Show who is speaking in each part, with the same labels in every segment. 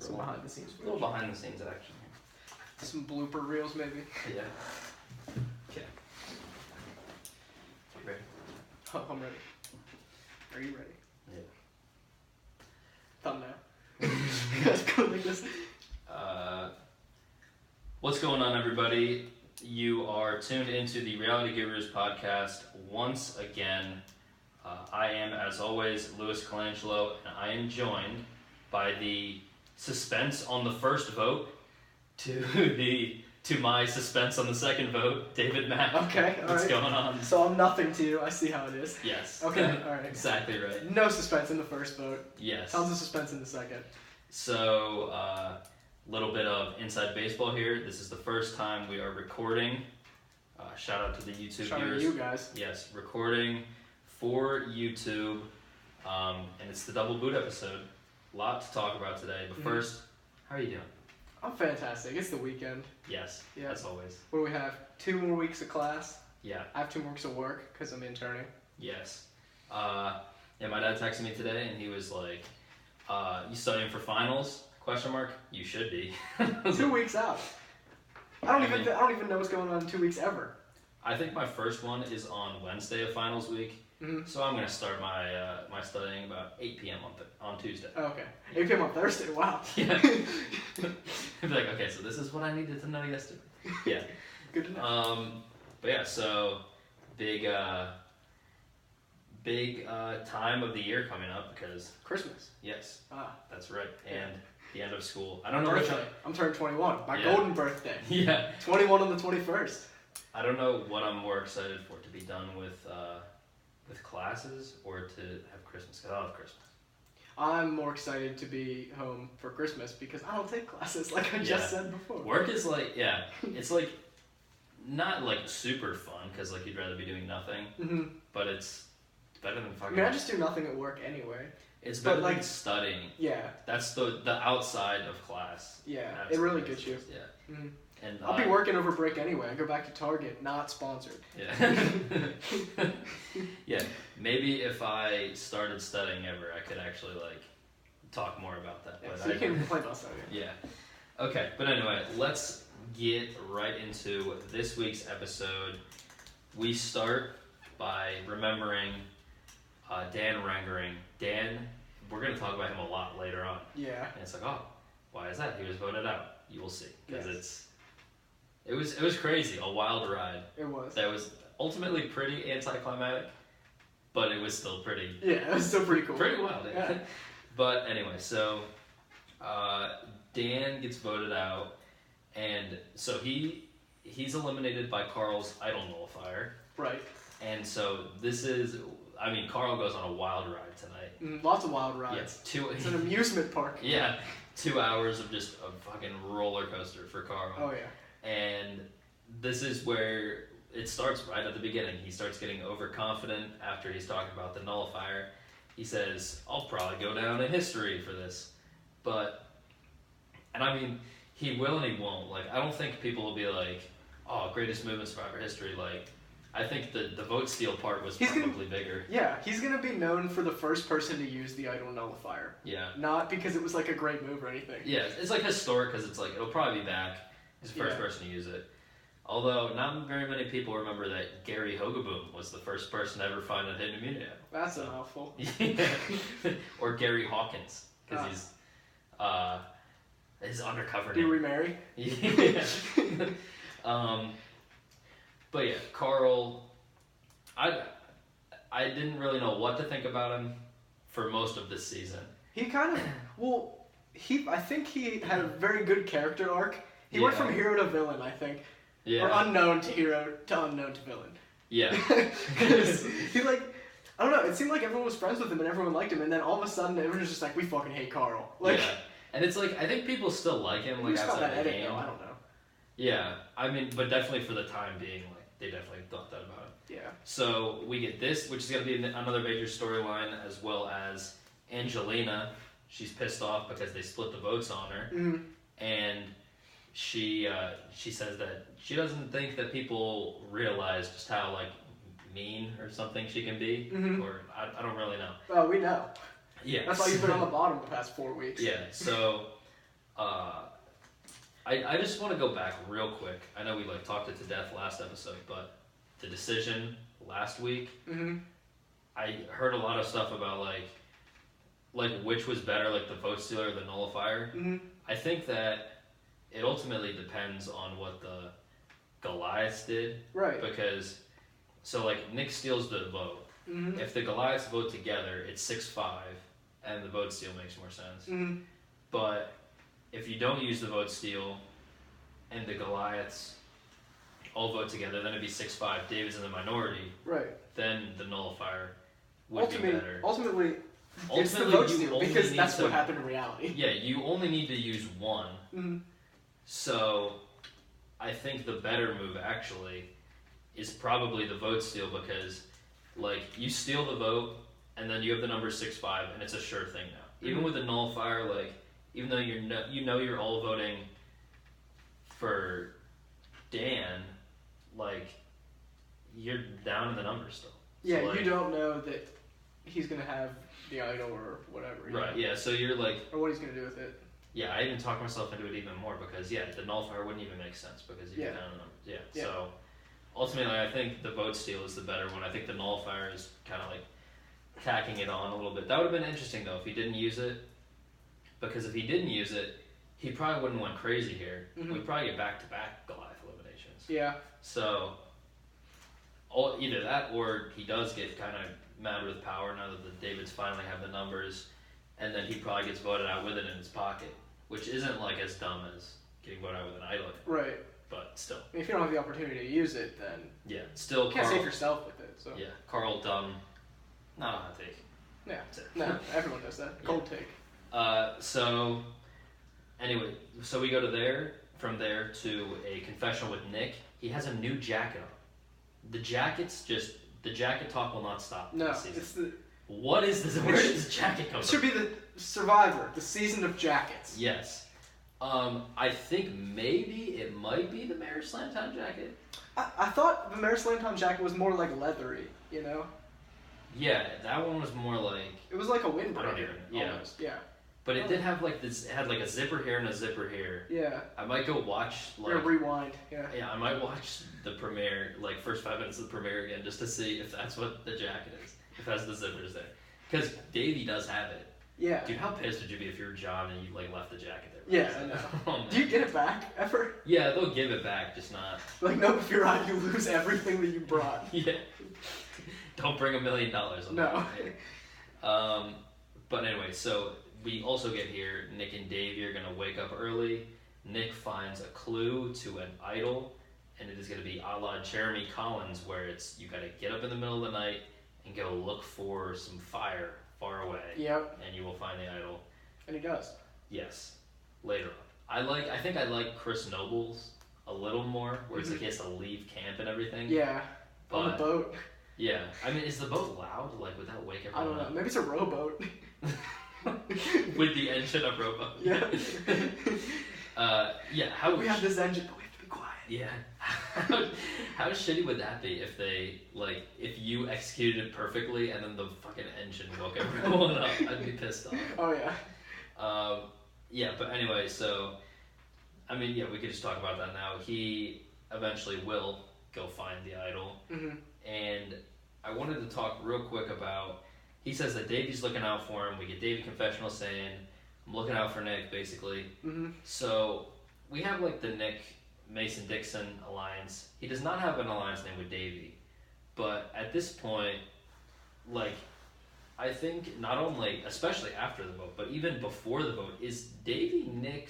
Speaker 1: Some behind the scenes.
Speaker 2: A little behind the scenes action.
Speaker 1: Some blooper reels, maybe.
Speaker 2: Yeah. Okay. You ready?
Speaker 1: Oh, I'm ready. Are you ready?
Speaker 2: Yeah.
Speaker 1: Thumbnail. You guys go like this.
Speaker 2: What's going on, everybody? You are tuned into the Reality Gurus podcast once again. I am, as always, Louis Colangelo, and I am joined by the suspense on the first vote to my suspense on the second vote, David Mack.
Speaker 1: Okay, all
Speaker 2: What's
Speaker 1: right.
Speaker 2: going on?
Speaker 1: So I'm nothing to you. I see how it is.
Speaker 2: Yes.
Speaker 1: Okay, all right.
Speaker 2: Exactly right.
Speaker 1: No suspense in the first vote.
Speaker 2: Yes.
Speaker 1: Tons of suspense in the second.
Speaker 2: So, little bit of inside baseball here. This is the first time we are recording. Shout out to the YouTube
Speaker 1: Shout out
Speaker 2: viewers.
Speaker 1: to you guys.
Speaker 2: Yes, recording for YouTube, and it's the double boot episode. A lot to talk about today, but first, how are you doing?
Speaker 1: I'm fantastic. It's the weekend.
Speaker 2: Yes,
Speaker 1: Yeah.
Speaker 2: as always.
Speaker 1: What do we have? 2 more weeks of class.
Speaker 2: Yeah.
Speaker 1: I have 2 more weeks of work because I'm interning.
Speaker 2: Yes. Yeah, my dad texted me today, and he was like, "You studying for finals? Question mark. You should be."
Speaker 1: 2 weeks out. I don't even know what's going on in 2 weeks ever.
Speaker 2: I think my first one is on Wednesday of finals week, so I'm gonna start my my studying about 8 p.m. on Tuesday.
Speaker 1: Oh, okay. 8 p.m. on Thursday. Wow.
Speaker 2: Yeah. I'd be like, okay, so this is what I needed to know yesterday. Yeah.
Speaker 1: Good to know.
Speaker 2: But yeah, so big time of the year coming up because
Speaker 1: Christmas.
Speaker 2: yes,
Speaker 1: Ah.
Speaker 2: that's right,
Speaker 1: Yeah.
Speaker 2: and the end of school. I don't know which
Speaker 1: Birthday. I'm turning 21. My
Speaker 2: Yeah.
Speaker 1: golden birthday.
Speaker 2: Yeah.
Speaker 1: 21 on the 21st.
Speaker 2: I don't know what I'm more excited for, to be done with classes or to have Christmas, because I love Christmas.
Speaker 1: I'm more excited to be home for Christmas because I don't take classes like I just said before.
Speaker 2: Work is like, yeah, it's like not like super fun because like you'd rather be doing nothing, but it's better than
Speaker 1: I
Speaker 2: fucking.
Speaker 1: mean, I just do nothing at work anyway.
Speaker 2: It's better
Speaker 1: like,
Speaker 2: than studying.
Speaker 1: Yeah.
Speaker 2: That's the outside of class.
Speaker 1: Yeah.
Speaker 2: That's
Speaker 1: it really
Speaker 2: the
Speaker 1: gets you.
Speaker 2: business, Yeah.
Speaker 1: Mhm.
Speaker 2: And
Speaker 1: I'll be working over break anyway. I go back to Target, not sponsored.
Speaker 2: Yeah. Yeah. Maybe if I started studying ever, I could actually like talk more about that.
Speaker 1: Yeah,
Speaker 2: But
Speaker 1: so you can play about studying.
Speaker 2: Yeah. Okay, but anyway, let's get right into this week's episode. We start by remembering Dan Rangering. Dan, we're going to talk about him a lot later on.
Speaker 1: Yeah.
Speaker 2: And it's like, oh, why is that? He was voted out. You will see. Because
Speaker 1: Yes.
Speaker 2: it was crazy, a wild ride.
Speaker 1: It was.
Speaker 2: That was ultimately pretty anticlimactic, but it was still pretty
Speaker 1: Yeah, it was still pretty cool.
Speaker 2: pretty wild.
Speaker 1: Yeah.
Speaker 2: But anyway, so Dan gets voted out, and so he's eliminated by Carl's idol nullifier.
Speaker 1: Right.
Speaker 2: And so this is, I mean, Carl goes on a wild ride tonight.
Speaker 1: Lots of wild rides.
Speaker 2: Yeah,
Speaker 1: It's an amusement park.
Speaker 2: Yeah, 2 hours of just a fucking roller coaster for Carl.
Speaker 1: Oh, yeah.
Speaker 2: And this is where it starts right at the beginning. He starts getting overconfident after he's talking about the nullifier. He says, I'll probably go down in history for this. And I mean, he will and he won't. Like, I don't think people will be like, oh, greatest movement survivor history. Like, I think the vote steal part was probably bigger.
Speaker 1: Yeah, he's going to be known for the first person to use the idol nullifier.
Speaker 2: Yeah.
Speaker 1: Not because it was like a great move or anything.
Speaker 2: Yeah, it's like historic because it's like, it'll probably be back. He's the first person to use it. Although, not very many people remember that Gary Hogaboom was the first person to ever find a hidden immunity.
Speaker 1: That's a mouthful.
Speaker 2: Yeah. Or Gary Hawkins, because he's undercover
Speaker 1: Do
Speaker 2: name.
Speaker 1: we marry?
Speaker 2: Yeah. But yeah, Carl, I didn't really know what to think about him for most of this season.
Speaker 1: He kind of, I think he had a very good character arc. He went from hero to villain, I think.
Speaker 2: Yeah.
Speaker 1: Or unknown to hero to unknown to villain.
Speaker 2: Yeah.
Speaker 1: He like, I don't know, it seemed like everyone was friends with him and everyone liked him, and then all of a sudden everyone was just like, we fucking hate Carl. Like,
Speaker 2: yeah. And it's like, I think people still like him, like, outside the game.
Speaker 1: Though, I don't know.
Speaker 2: Yeah. I mean, but definitely for the time being, like, they definitely thought that about him.
Speaker 1: Yeah.
Speaker 2: So we get this, which is going to be another major storyline, as well as Angelina. She's pissed off because they split the votes on her.
Speaker 1: Mm-hmm.
Speaker 2: And she says that she doesn't think that people realize just how, like, mean or something she can be.
Speaker 1: Mm-hmm.
Speaker 2: Or I don't really know.
Speaker 1: Well, we know.
Speaker 2: Yeah.
Speaker 1: That's why you've been on the bottom the past 4 weeks.
Speaker 2: Yeah, so I just want to go back real quick. I know we talked it to death last episode, but the decision last week, I heard a lot of stuff about which was better, the vote stealer or the nullifier. I think that it ultimately depends on what the Goliaths did.
Speaker 1: Right.
Speaker 2: Because, Nick steals the vote. If the Goliaths vote together, it's 6-5, and the vote steal makes more sense. But if you don't use the vote steal, and the Goliaths all vote together, then it'd be 6-5. David's in the minority.
Speaker 1: Right.
Speaker 2: Then the nullifier would be better.
Speaker 1: Ultimately, it's the vote steal, because that's what happened in reality.
Speaker 2: Yeah, you only need to use one. So, I think the better move, actually, is probably the vote steal, because, you steal the vote, and then you have the number 6-5, and it's a sure thing now. Even with the nullifier, even though you're all voting for Dan, you're down in the numbers still.
Speaker 1: Yeah, so, you don't know that he's going to have the idol or whatever.
Speaker 2: Right, yeah, so you're
Speaker 1: or what he's going to do with it.
Speaker 2: Yeah, I even talked myself into it even more, because, the nullifier wouldn't even make sense, because you get down in the numbers. Yeah, so ultimately, I think the vote steal is the better one. I think the nullifier is kind of tacking it on a little bit. That would have been interesting, though, if he didn't use it, because if he didn't use it, he probably wouldn't have went crazy here. We'd probably get back-to-back Goliath eliminations.
Speaker 1: Yeah.
Speaker 2: So, either that, or he does get kind of mad with power now that the Davids finally have the numbers, and then he probably gets voted out with it in his pocket, which isn't as dumb as getting voted out with an idol.
Speaker 1: Right.
Speaker 2: But still.
Speaker 1: If you don't have the opportunity to use it, then
Speaker 2: yeah, still
Speaker 1: you can't save yourself with it. So
Speaker 2: yeah, Carl dumb. Not a hot take.
Speaker 1: Yeah. No, everyone does that. Cold take.
Speaker 2: So anyway, so we go from there to a confessional with Nick. He has a new jacket on. The jacket talk will not stop.
Speaker 1: No,
Speaker 2: this season.
Speaker 1: it's the.
Speaker 2: What is this? Where did this jacket come from?
Speaker 1: It should be the Survivor, the season of jackets.
Speaker 2: Yes. I think maybe it might be the Mayor Slamtown jacket.
Speaker 1: I thought the Mayor Slamtown jacket was more leathery, you know?
Speaker 2: Yeah, that one was more
Speaker 1: it was like a windbreaker.
Speaker 2: I don't even, yeah.
Speaker 1: Almost, yeah.
Speaker 2: But it did have this. It had a zipper here and a zipper here.
Speaker 1: Yeah.
Speaker 2: I might go watch
Speaker 1: rewind. Yeah.
Speaker 2: Yeah, I might watch the premiere, first 5 minutes of the premiere again, just to see if that's what the jacket is. If it has the zippers there, because Davey does have it.
Speaker 1: Yeah.
Speaker 2: Dude, how pissed would you be if you were John and you left the jacket there?
Speaker 1: Yeah, I know. Oh, do you get it back ever?
Speaker 2: Yeah, they'll give it back, just not.
Speaker 1: No, if you're on, you lose everything that you brought.
Speaker 2: Yeah. Don't bring $1 million on
Speaker 1: no.
Speaker 2: that. But anyway, so we also get here. Nick and Davey are gonna wake up early. Nick finds a clue to an idol, and it is gonna be a la Jeremy Collins, where you gotta get up in the middle of the night and go look for some fire far away.
Speaker 1: Yep.
Speaker 2: And you will find the idol.
Speaker 1: And he does.
Speaker 2: Yes. Later on. I think I like Chris Noble's a little more, where it's he has to leave camp and everything.
Speaker 1: Yeah.
Speaker 2: But,
Speaker 1: on the boat.
Speaker 2: Yeah. I mean, is the boat loud? Would that wake everyone
Speaker 1: up? I don't know.
Speaker 2: Up?
Speaker 1: Maybe it's a rowboat.
Speaker 2: With the engine of rowboat.
Speaker 1: Yeah.
Speaker 2: Yeah.
Speaker 1: We have this engine, but we have to be quiet.
Speaker 2: Yeah. How shitty would that be if they if you executed it perfectly and then the fucking engine woke everyone up? I'd be pissed off.
Speaker 1: Oh yeah.
Speaker 2: Yeah, but anyway, so I mean, yeah, we could just talk about that now. He eventually will go find the idol, and I wanted to talk real quick about. He says that Davey's looking out for him. We get Davey confessional saying, "I'm looking out for Nick," basically. So we have the Nick Mason-Dixon alliance. He does not have an alliance name with Davey, but at this point, I think not only, especially after the vote, but even before the vote, is Davey and Nick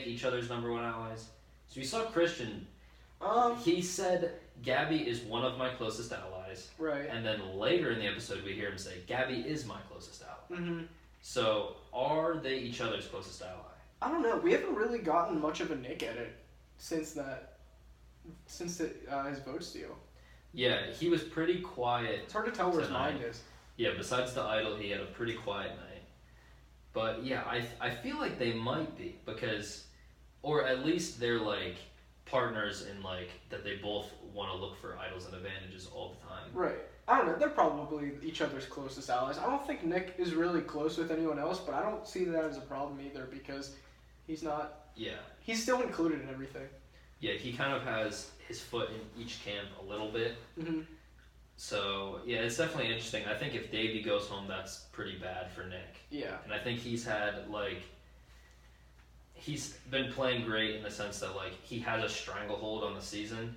Speaker 2: each other's number one allies? So we saw Christian. He said Gabby is one of my closest allies.
Speaker 1: Right.
Speaker 2: And then later in the episode, we hear him say Gabby is my closest ally. So are they each other's closest ally?
Speaker 1: I don't know. We haven't really gotten much of a Nick edit since his vote steal.
Speaker 2: Yeah, he was pretty quiet.
Speaker 1: It's hard to tell where his mind is.
Speaker 2: Yeah, besides the idol, he had a pretty quiet night. But yeah, I feel like they might be, because, or at least they're partners in that they both want to look for idols and advantages all the time.
Speaker 1: Right. I don't know. They're probably each other's closest allies. I don't think Nick is really close with anyone else, but I don't see that as a problem either because he's not.
Speaker 2: Yeah.
Speaker 1: He's still included in everything.
Speaker 2: Yeah, he kind of has his foot in each camp a little bit.
Speaker 1: Mm-hmm.
Speaker 2: So, yeah, it's definitely interesting. I think if Davey goes home, that's pretty bad for Nick.
Speaker 1: Yeah.
Speaker 2: And I think he's had, like, he's been playing great in the sense that, like, he has a stranglehold on the season,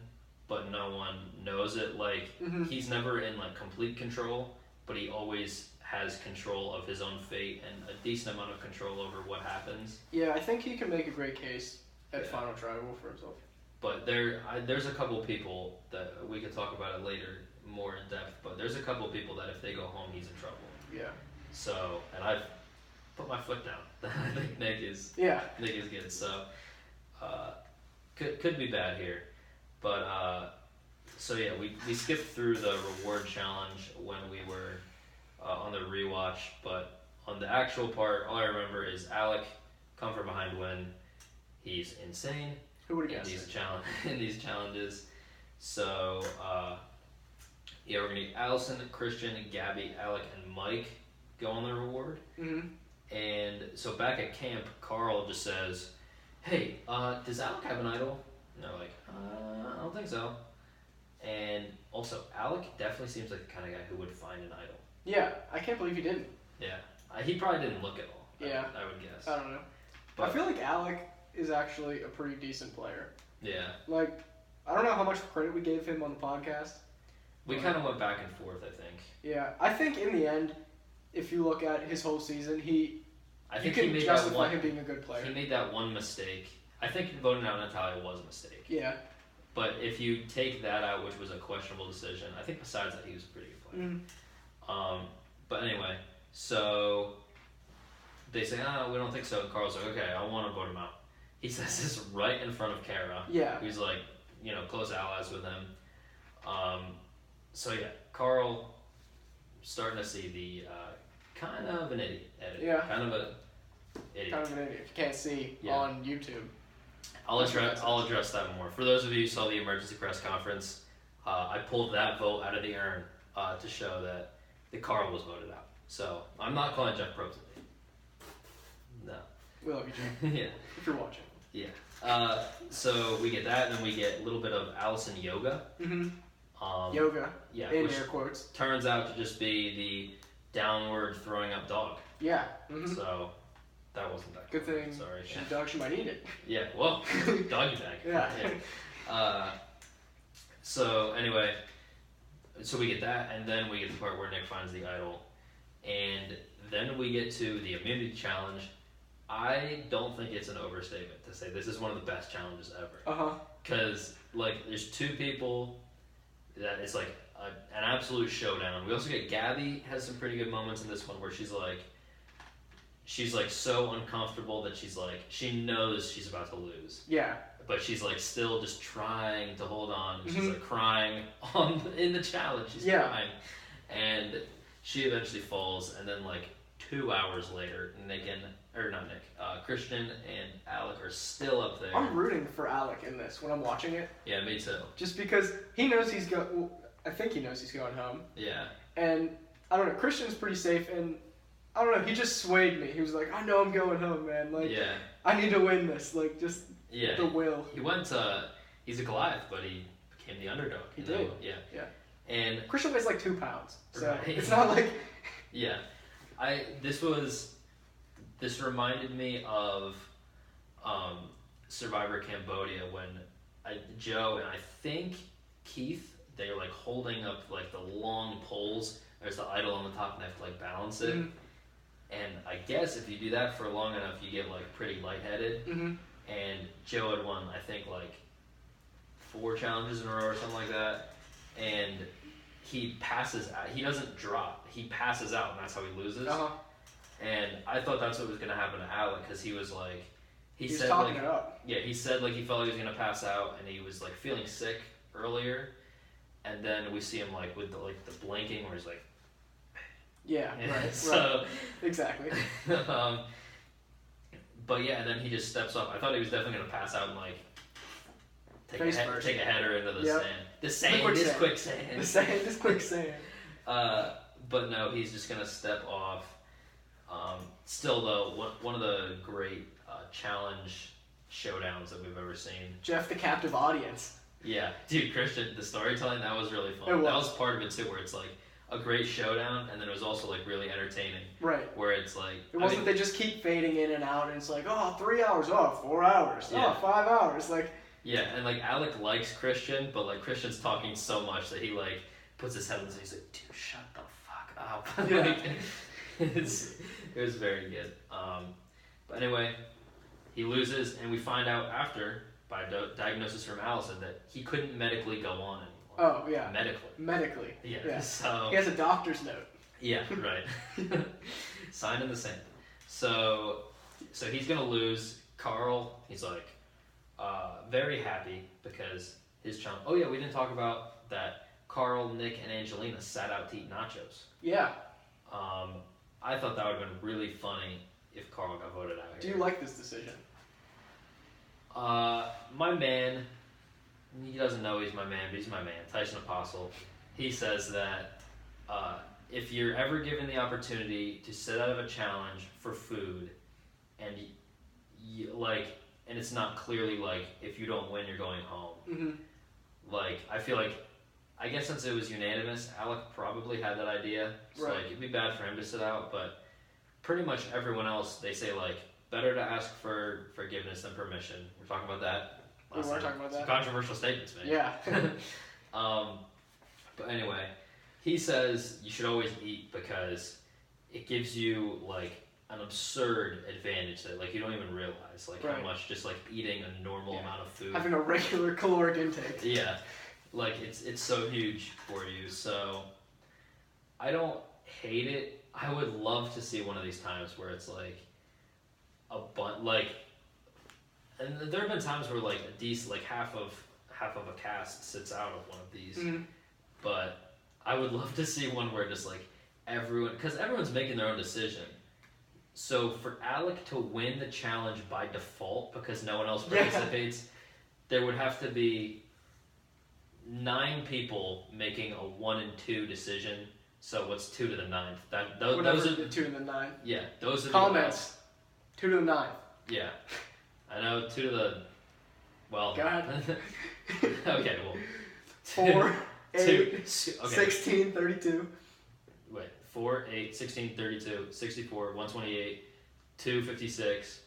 Speaker 2: but no one knows it. Like, he's never in, like, complete control, but he always has control of his own fate and a decent amount of control over what happens.
Speaker 1: Yeah, I think he can make a great case at Final Tribal for himself.
Speaker 2: But there's a couple people that we could talk about it later more in depth, but there's a couple people that if they go home, he's in trouble.
Speaker 1: Yeah.
Speaker 2: So, and I've put my foot down. I think Nick is good. So, could be bad here. But, so yeah, we skipped through the reward challenge when we were on the rewatch, but on the actual part, all I remember is Alec come from behind win. He's insane.
Speaker 1: Who would have guessed it?
Speaker 2: In these challenges. So, yeah, we're going to need Allison, Christian, Gabby, Alec, and Mike go on the reward.
Speaker 1: Mm-hmm.
Speaker 2: And so back at camp, Carl just says, hey, does Alec have an idol? And they're like, I don't think so. And also, Alec definitely seems like the kind of guy who would find an idol.
Speaker 1: Yeah, I can't believe he didn't.
Speaker 2: Yeah, he probably didn't look at all.
Speaker 1: Yeah.
Speaker 2: I would guess.
Speaker 1: I don't know.
Speaker 2: But,
Speaker 1: I feel like Alec is actually a pretty decent player.
Speaker 2: Yeah.
Speaker 1: Like, I don't know how much credit we gave him on the podcast.
Speaker 2: We kind of went back and forth, I think.
Speaker 1: Yeah, I think in the end, if you look at his whole season, you can justify him being a good player.
Speaker 2: He made that one mistake. I think voting out Natalia was a mistake.
Speaker 1: Yeah.
Speaker 2: But if you take that out, which was a questionable decision, I think besides that, he was a pretty good player.
Speaker 1: Mm-hmm.
Speaker 2: But anyway, so they say, we don't think so. And Carl's like, okay, I want to vote him out. He says this right in front of Kara.
Speaker 1: Yeah.
Speaker 2: Who's like, close allies with him. So yeah, Carl starting to see the kind of an idiot edit.
Speaker 1: Yeah.
Speaker 2: Kind of an idiot.
Speaker 1: Kind of an idiot. If you can't see on YouTube.
Speaker 2: I'll address that more. For those of you who saw the emergency press conference, I pulled that vote out of the urn to show that the Carl was voted out. So I'm not calling Jeff Pro today. No.
Speaker 1: We love you, Jeff.
Speaker 2: Yeah.
Speaker 1: If you're watching.
Speaker 2: Yeah. So we get that, and then we get a little bit of Allison yoga.
Speaker 1: Mm-hmm. Yoga.
Speaker 2: Yeah.
Speaker 1: In air quotes.
Speaker 2: Turns out to just be the downward throwing up dog.
Speaker 1: Yeah. Mm-hmm.
Speaker 2: So that wasn't that
Speaker 1: good thing.
Speaker 2: Sorry.
Speaker 1: She's a dog. She might eat it.
Speaker 2: Yeah. Well, doggy bag.
Speaker 1: Yeah.
Speaker 2: So anyway, so we get that, and then we get the part where Nick finds the idol, and then we get to the immunity challenge. I don't think it's an overstatement to say this is one of the best challenges ever. Because there's two people that it's like an absolute showdown. We also get Gabby has some pretty good moments in this one where she's like so uncomfortable that she knows she's about to lose.
Speaker 1: Yeah.
Speaker 2: But she's still just trying to hold on. She's crying in the challenge. She's crying, and she eventually falls. And then 2 hours later, Christian and Alec are still up there.
Speaker 1: I'm rooting for Alec in this when I'm watching it.
Speaker 2: Yeah, me too.
Speaker 1: Just because he knows I think he knows he's going home.
Speaker 2: Yeah.
Speaker 1: And I don't know. Christian's pretty safe, and I don't know. He just swayed me. He was like, I know I'm going home, man. I need to win this. Just.
Speaker 2: Yeah,
Speaker 1: the will.
Speaker 2: He went he's a Goliath, but he became the underdog.
Speaker 1: He did.
Speaker 2: Yeah. And
Speaker 1: Christian weighs 2 pounds, so
Speaker 2: right.
Speaker 1: It's not like.
Speaker 2: Yeah, this reminded me of Survivor Cambodia when Joe and I think Keith, they were holding up the long poles. There's the idol on the top, and they have to balance it.
Speaker 1: Mm-hmm.
Speaker 2: And I guess if you do that for long enough, you get pretty lightheaded.
Speaker 1: Mm-hmm.
Speaker 2: And Joe had won, I think, 4 challenges in a row or something like that. And he passes out. He doesn't drop. He passes out, and that's how he loses. And I thought that's what was going to happen to Alec, because he was he said
Speaker 1: talking it up.
Speaker 2: Yeah, he said he felt like he was going to pass out, and he was feeling sick earlier. And then we see him with the blinking where he's
Speaker 1: yeah, right.
Speaker 2: So
Speaker 1: right. Exactly.
Speaker 2: But yeah, and then he just steps up. I thought he was definitely going to pass out and take a header into the sand. The sand, this quicksand.
Speaker 1: The sand, this quicksand.
Speaker 2: But no, he's just gonna step off. Still though, one of the great challenge showdowns that we've ever seen.
Speaker 1: Jeff, the captive audience.
Speaker 2: Yeah, dude, Christian, the storytelling, that was really fun.
Speaker 1: It was.
Speaker 2: That was part of it too, where it's like a great showdown, and then it was also like really entertaining.
Speaker 1: Right.
Speaker 2: Where it's like
Speaker 1: it wasn't they just keep fading in and out, and it's like, oh, 3 hours, oh, 4 hours,
Speaker 2: Yeah.
Speaker 1: oh, 5 hours, like.
Speaker 2: Yeah, and like Alec likes Christian, but like Christian's talking so much that he like puts his head in and he's like, dude, shut the fuck up.
Speaker 1: Yeah.
Speaker 2: Like, it was very good. But anyway, he loses, and we find out after, by diagnosis from Allison, that he couldn't medically go on anymore.
Speaker 1: Oh, yeah.
Speaker 2: Medically.
Speaker 1: Yeah.
Speaker 2: Yeah. So
Speaker 1: he has a doctor's note.
Speaker 2: yeah, right. Signed in the sand. So he's gonna lose. Carl, he's like very happy because his chum. Oh yeah, we didn't talk about that. Carl, Nick, and Angelina sat out to eat nachos.
Speaker 1: Yeah.
Speaker 2: I thought that would have been really funny if Carl got voted out
Speaker 1: Do
Speaker 2: here.
Speaker 1: you like this decision?
Speaker 2: My man, he doesn't know he's my man, but he's my man, Tyson Apostle. He says that if you're ever given the opportunity to sit out of a challenge for food, and and it's not clearly like if you don't win you're going home.
Speaker 1: Mm-hmm.
Speaker 2: Like I feel like, I guess since it was unanimous, Alec probably had that idea. So
Speaker 1: Right.
Speaker 2: like it'd be bad for him to sit out, but pretty much everyone else, they say like better to ask for forgiveness than permission. We're talking about that.
Speaker 1: We were talking about
Speaker 2: Some
Speaker 1: that.
Speaker 2: controversial statements, man.
Speaker 1: Yeah.
Speaker 2: But anyway, he says you should always eat because it gives you like an absurd advantage that like you don't even realize like how
Speaker 1: Right.
Speaker 2: much just like eating a normal amount of food.
Speaker 1: Having a regular caloric intake.
Speaker 2: Yeah, like it's so huge for you. So I don't hate it. I would love to see one of these times where it's like and there have been times where like a decent like half of a cast sits out of one of these.
Speaker 1: Mm-hmm.
Speaker 2: But I would love to see one where just like everyone, because everyone's making their own decision. So for Alec to win the challenge by default because no one else participates, there would have to be 9 people making a 1 and 2 decision. So what's 2 to the 9th? Those are
Speaker 1: the 2 to the 9.
Speaker 2: yeah. Those are
Speaker 1: Comments. 2 to the 9.
Speaker 2: yeah. I know 2 to the well.
Speaker 1: God.
Speaker 2: Okay. Well.
Speaker 1: 4, 8,
Speaker 2: 2. Okay.
Speaker 1: 16, 32.
Speaker 2: Wait, 4, 8, 16, 32, 64, 128, 256,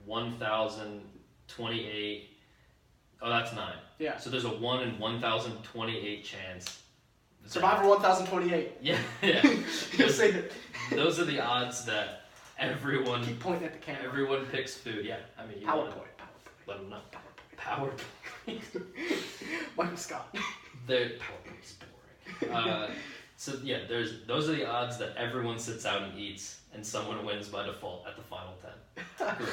Speaker 2: 1,028. Oh, that's 9.
Speaker 1: Yeah.
Speaker 2: So there's a 1 in 1,028 chance.
Speaker 1: Survivor 1028.
Speaker 2: Yeah, yeah.
Speaker 1: You'll say that.
Speaker 2: Those are the odds that everyone
Speaker 1: Keep pointing at the camera.
Speaker 2: everyone picks food. Yeah, I mean, you
Speaker 1: PowerPoint.
Speaker 2: wanna let them know. PowerPoint.
Speaker 1: Michael Scott.
Speaker 2: The PowerPoint is boring. So yeah, those are the odds that everyone sits out and eats, and someone wins by default at the final 10. Great.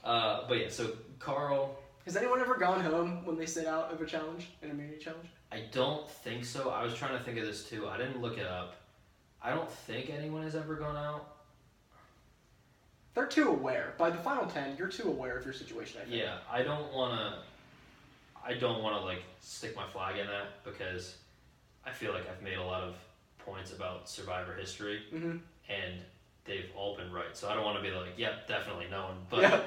Speaker 2: But yeah, so Carl.
Speaker 1: Has anyone ever gone home when they sit out of a challenge, an immunity challenge?
Speaker 2: I don't think so. I was trying to think of this too. I didn't look it up. I don't think anyone has ever gone out.
Speaker 1: They're too aware. By the final 10, you're too aware of your situation, I think.
Speaker 2: Yeah, I don't wanna like stick my flag in that because I feel like I've made a lot of points about Survivor history,
Speaker 1: Mm-hmm.
Speaker 2: and they've all been right. So I don't want to be like, yep, definitely no one. But
Speaker 1: Yeah.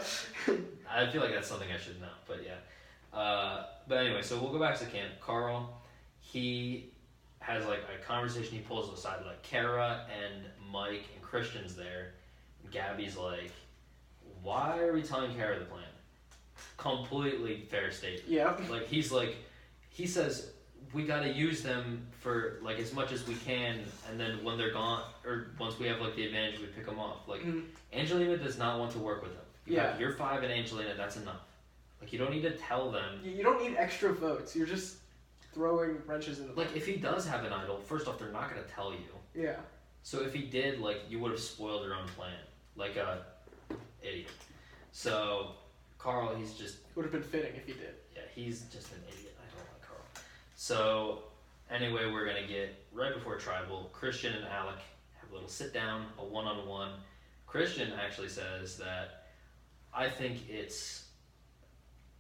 Speaker 2: I feel like that's something I should know. But yeah. But anyway, so we'll go back to camp. Carl, he has like a conversation. He pulls aside like Kara and Mike and Christian's there. And Gabby's like, why are we telling Kara the plan? Completely fair statement.
Speaker 1: Yeah.
Speaker 2: Like he says we gotta use them for like as much as we can, and then when they're gone, or once we have like the advantage, we pick them off. Like Angelina does not want to work with them. You have your 5 and Angelina, that's enough. Like you don't need to tell them.
Speaker 1: You don't need extra votes. You're just throwing wrenches in the
Speaker 2: Like if he does have an idol, first off, they're not gonna tell you.
Speaker 1: Yeah.
Speaker 2: So if he did, like you would have spoiled your own plan, like a idiot. So Carl, he's just.
Speaker 1: Would have been fitting if he did.
Speaker 2: Yeah, he's just an idiot. I don't like Carl. So, anyway, we're going to get, right before Tribal, Christian and Alec have a little sit down, a one-on-one. Christian actually says that, I think it's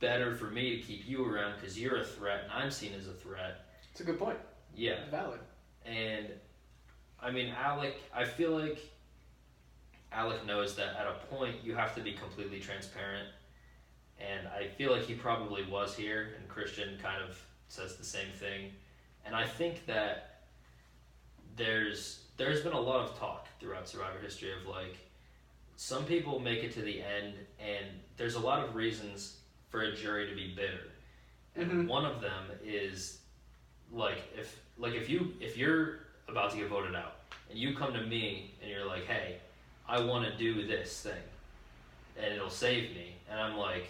Speaker 2: better for me to keep you around because you're a threat and I'm seen as a threat.
Speaker 1: It's a good point.
Speaker 2: Yeah.
Speaker 1: Valid.
Speaker 2: And I mean, I feel like Alec knows that at a point you have to be completely transparent, and I feel like he probably was here, and Christian kind of says the same thing, and I think that there's been a lot of talk throughout Survivor history of like some people make it to the end, and there's a lot of reasons for a jury to be bitter, and one of them is if you're about to get voted out and you come to me and you're like, hey, I want to do this thing and it'll save me, and I'm like,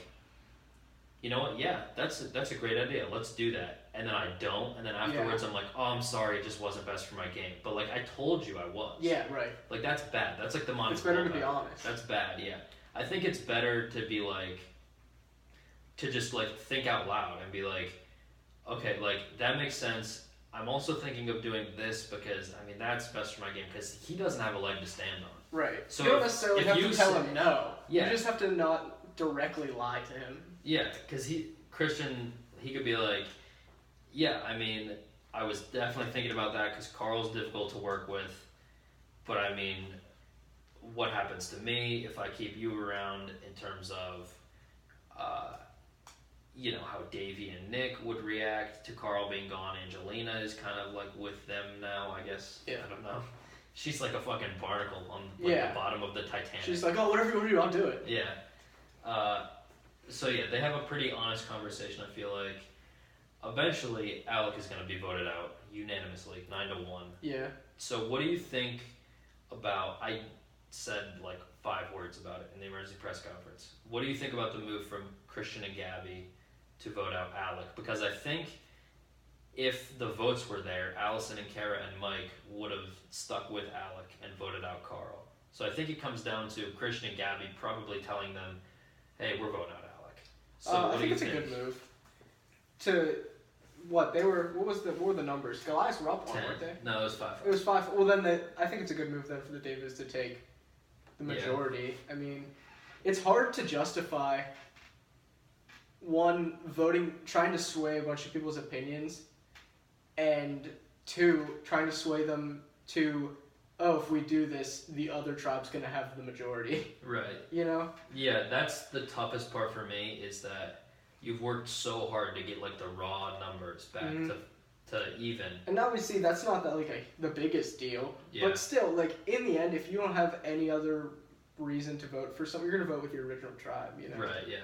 Speaker 2: you know what, yeah, that's a great idea, let's do that, and then I don't, and then afterwards I'm like, oh, I'm sorry, it just wasn't best for my game, but like I told you I was.
Speaker 1: Yeah, right.
Speaker 2: Like that's bad. That's like the Monty.
Speaker 1: It's better to be honest.
Speaker 2: That's bad. Yeah, I think it's better to be like, to just like think out loud and be like, okay, like that makes sense. I'm also thinking of doing this because I mean that's best for my game, because he doesn't have a leg to stand on.
Speaker 1: Right.
Speaker 2: So
Speaker 1: you don't necessarily have to tell him no.
Speaker 2: Yeah.
Speaker 1: You just have to not directly lie to him.
Speaker 2: Yeah, because Christian could be like, yeah, I mean, I was definitely thinking about that because Carl's difficult to work with, but I mean, what happens to me if I keep you around in terms of, how Davey and Nick would react to Carl being gone. Angelina is kind of like with them now, I guess.
Speaker 1: Yeah.
Speaker 2: I don't know. She's like a fucking barnacle on the bottom of the Titanic.
Speaker 1: She's like, oh, whatever you want to do, I'll do it.
Speaker 2: Yeah. So yeah, they have a pretty honest conversation, I feel like. Eventually, Alec is going to be voted out unanimously, 9-1.
Speaker 1: Yeah.
Speaker 2: So what do you think about, I said like 5 words about it in the emergency press conference. What do you think about the move from Christian and Gabby to vote out Alec? Because I think if the votes were there, Allison and Kara and Mike would have stuck with Alec and voted out Carl. So I think it comes down to Christian and Gabby probably telling them, hey, we're voting out Alec. So
Speaker 1: I think it's a good move. What were the numbers? Goliath were up 1, weren't they?
Speaker 2: No, it was 5.
Speaker 1: It was 5. Well, then I think it's a good move then for the Davids to take the majority. Yeah. I mean, it's hard to justify one, trying to sway a bunch of people's opinions, and 2, trying to sway them to, oh, if we do this, the other tribe's gonna have the majority.
Speaker 2: Right.
Speaker 1: You know? Yeah,
Speaker 2: that's the toughest part for me, is that you've worked so hard to get like the raw numbers back to even. And
Speaker 1: obviously that's not the biggest deal. Yeah. But still, like in the end, if you don't have any other reason to vote for someone, you're gonna vote with your original tribe, you know?
Speaker 2: Right, yeah.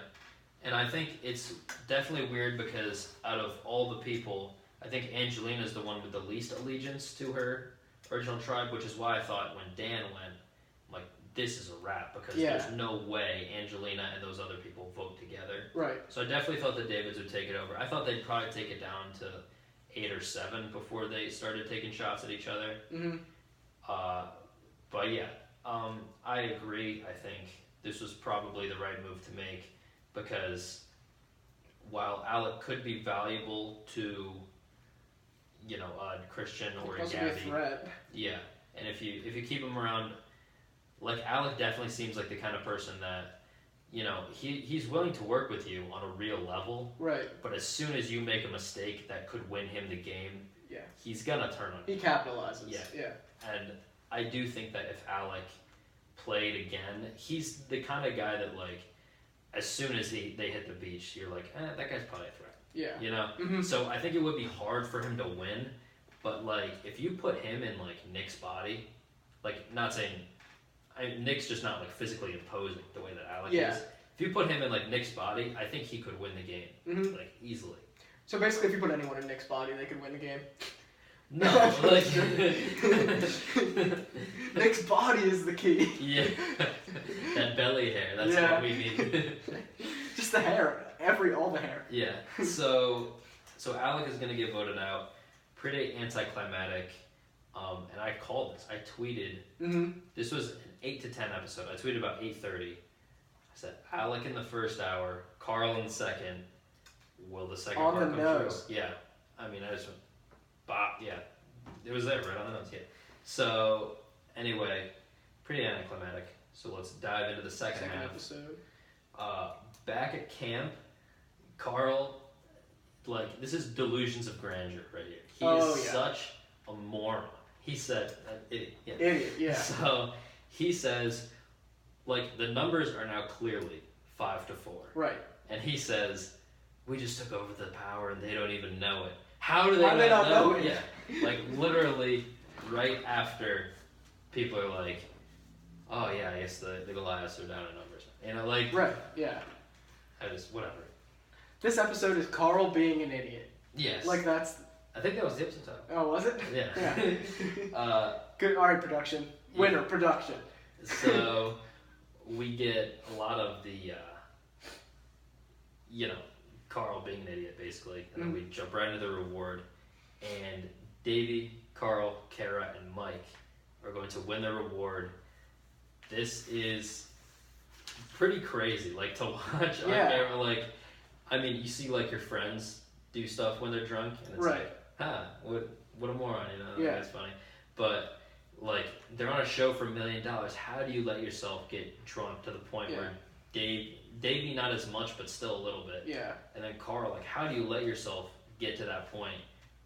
Speaker 2: And I think it's definitely weird because out of all the people, I think Angelina's the one with the least allegiance to her original tribe, which is why I thought when Dan went, like, this is a wrap, because there's no way Angelina and those other people vote together.
Speaker 1: Right.
Speaker 2: So I definitely thought the Davids would take it over. I thought they'd probably take it down to 8 or 7 before they started taking shots at each other.
Speaker 1: Mm-hmm.
Speaker 2: But yeah, I agree. I think this was probably the right move to make, because while Alec could be valuable to, Christian or Gabby,
Speaker 1: be a threat.
Speaker 2: Yeah, and if you keep him around, like Alec definitely seems like the kind of person that, he's willing to work with you on a real level.
Speaker 1: Right.
Speaker 2: But as soon as you make a mistake that could win him the game, he's gonna turn on you.
Speaker 1: He capitalizes.
Speaker 2: Yeah. And I do think that if Alec played again, he's the kind of guy that, like, as soon as they hit the beach, you're like, that guy's probably a threat.
Speaker 1: Yeah.
Speaker 2: Mm-hmm. So I think it would be hard for him to win, but like if you put him in like Nick's body, like not saying, Nick's just not like physically imposing the way that Alec is. If you put him in like Nick's body, I think he could win the game, like easily.
Speaker 1: So basically, if you put anyone in Nick's body, they could win the game.
Speaker 2: No, like
Speaker 1: Nick's body is the key.
Speaker 2: Yeah, that belly hair. That's what we need.
Speaker 1: Just the hair, all the hair.
Speaker 2: Yeah. So Alec is gonna get voted out. Pretty anticlimactic. And I called this. I tweeted.
Speaker 1: Mm-hmm.
Speaker 2: This was an 8 to 10 episode. I tweeted about 8:30. I said Alec in the first hour, Carl in the second. Will the second part come true? Yeah. I mean, I just went, bop. Yeah. It was there, right on the nose. Yeah. So anyway, pretty anticlimactic. So let's dive into the second half.
Speaker 1: Episode.
Speaker 2: Back at camp, Carl, like, this is delusions of grandeur right here. He is such a moron. he said, idiot. Yeah.
Speaker 1: Idiot, yeah.
Speaker 2: So he says, like, the numbers are now clearly 5-4.
Speaker 1: Right.
Speaker 2: And he says, we just took over the power and they don't even know it. How do they
Speaker 1: not know it?
Speaker 2: Yeah. Like, literally, right after people are like, oh, yeah, I guess the Goliaths are down in numbers. You know, like...
Speaker 1: Right, yeah.
Speaker 2: Whatever.
Speaker 1: This episode is Carl being an idiot.
Speaker 2: Yes.
Speaker 1: Like, that's...
Speaker 2: I think that was the episode title.
Speaker 1: Oh, was it?
Speaker 2: Yeah.
Speaker 1: Good. All right, production. Winner, production.
Speaker 2: So, we get a lot of the, Carl being an idiot, basically. And then we jump right into the reward. And Davey, Carl, Kara, and Mike are going to win the reward. This is pretty crazy, like, to watch on camera. Like, I mean, you see, like, your friends do stuff when they're drunk, and it's like, what a moron, you know?
Speaker 1: Yeah.
Speaker 2: That's funny. But, like, they're on a show for $1 million. How do you let yourself get drunk to the point where Davey not as much, but still a little bit.
Speaker 1: Yeah.
Speaker 2: And then Carl, like, how do you let yourself get to that point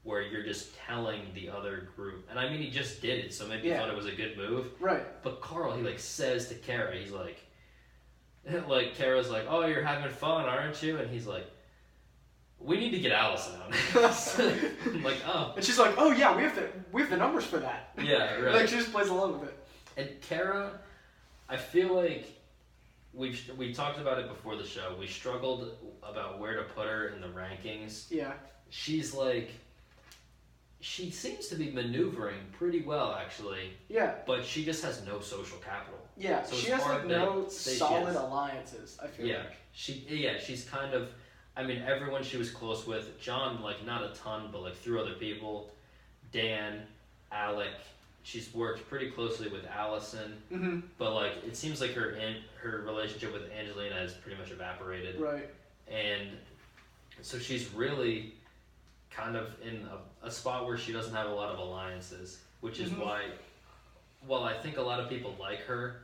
Speaker 2: where you're just telling the other group? And I mean, he just did it, so maybe he thought it was a good move.
Speaker 1: Right.
Speaker 2: But Carl, he, like, says to Kara, he's like, Kara's like, oh, you're having fun, aren't you? And he's like, we need to get Allison out. I'm like, oh.
Speaker 1: And she's like, oh yeah, we have the numbers for that.
Speaker 2: Yeah, right.
Speaker 1: Like, she just plays along with it.
Speaker 2: And Kara, I feel like we talked about it before the show. We struggled about where to put her in the rankings.
Speaker 1: Yeah.
Speaker 2: She's like, she seems to be maneuvering pretty well, actually.
Speaker 1: Yeah.
Speaker 2: But she just has no social capital.
Speaker 1: Yeah,
Speaker 2: so
Speaker 1: she has like no solid alliances, I feel like.
Speaker 2: She's kind of, I mean, everyone she was close with, John, like, not a ton, but, like, through other people, Dan, Alec, she's worked pretty closely with Allison, but, like, it seems like her relationship with Angelina has pretty much evaporated.
Speaker 1: Right.
Speaker 2: And so she's really kind of in a spot where she doesn't have a lot of alliances, which is why, while I think a lot of people like her,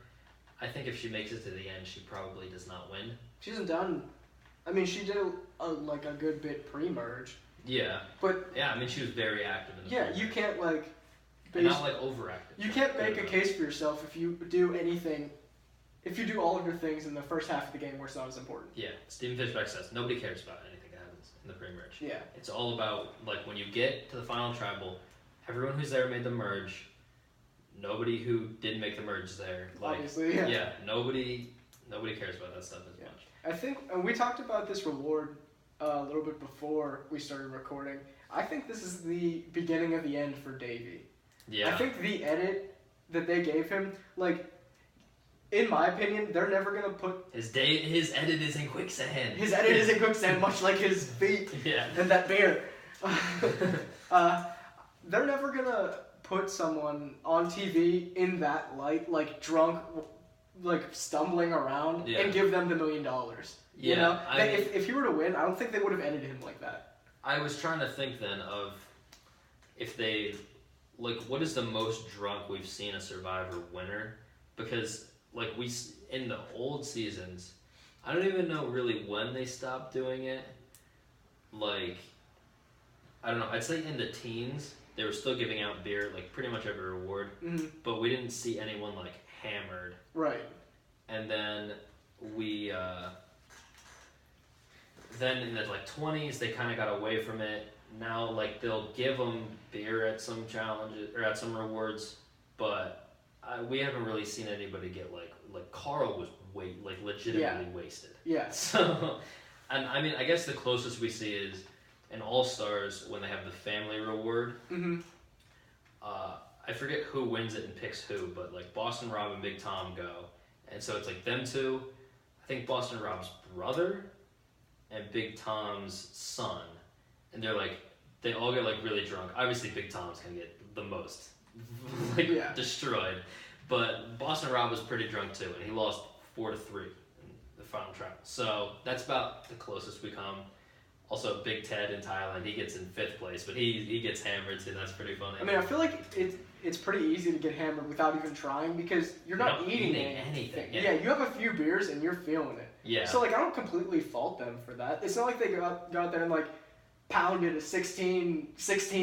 Speaker 2: I think if she makes it to the end, she probably does not win.
Speaker 1: She hasn't done... I mean, she did a good bit pre-merge.
Speaker 2: Yeah.
Speaker 1: But...
Speaker 2: Yeah, I mean, she was very active in the
Speaker 1: pre-merge. You can't, like...
Speaker 2: not, like, overactive.
Speaker 1: You can't make a case for yourself if you do anything... If you do all of your things in the first half of the game where it's not as important.
Speaker 2: Yeah. Steven Fishback says, nobody cares about anything that happens in the pre-merge.
Speaker 1: Yeah.
Speaker 2: It's all about, like, when you get to the final tribal, everyone who's there made the merge. Nobody who didn't make the merge is there. Like,
Speaker 1: obviously, yeah.
Speaker 2: Yeah, nobody cares about that stuff as much.
Speaker 1: I think, and we talked about this reward a little bit before we started recording. I think this is the beginning of the end for Davey.
Speaker 2: Yeah.
Speaker 1: I think the edit that they gave him, like, in my opinion, they're never going to put...
Speaker 2: His edit is in quicksand.
Speaker 1: His edit is in quicksand, much like his feet
Speaker 2: yeah.
Speaker 1: and that bear. They're never going to put someone on TV in that light, like, drunk, like, stumbling around, and give them the $1 million.
Speaker 2: Yeah,
Speaker 1: you know? If he were to win, I don't think they would have edited him like that.
Speaker 2: I was trying to think then of if they... Like, what is the most drunk we've seen a Survivor winner? Because, like, in the old seasons, I don't even know really when they stopped doing it. Like, I don't know, I'd say in the teens, they were still giving out beer, like, pretty much every reward. But we didn't see anyone, like, hammered.
Speaker 1: Right.
Speaker 2: And then then in the, like, 20s, they kind of got away from it. Now, like, they'll give them beer at some challenges or at some rewards, but we haven't really seen anybody get like Carl was legitimately wasted.
Speaker 1: Yeah.
Speaker 2: So, and I mean, I guess the closest we see is in All Stars when they have the family reward. I forget who wins it and picks who, but like Boston Rob and Big Tom go, and so it's like them two. I think Boston Rob's brother and Big Tom's son. And they're like, they all get like really drunk. Obviously, Big Tom's gonna get the most, destroyed. But Boston Rob was pretty drunk too, and he lost 4-3 in the final trial. So that's about the closest we come. Also, Big Ted in Thailand, he gets in 5th place, but he gets hammered too. That's pretty funny.
Speaker 1: I mean, I feel like it's pretty easy to get hammered without even trying because you're not eating anything. Yeah, you have a few beers and you're feeling it.
Speaker 2: Yeah.
Speaker 1: So like, I don't completely fault them for that. It's not like they go out there and like pounded a 16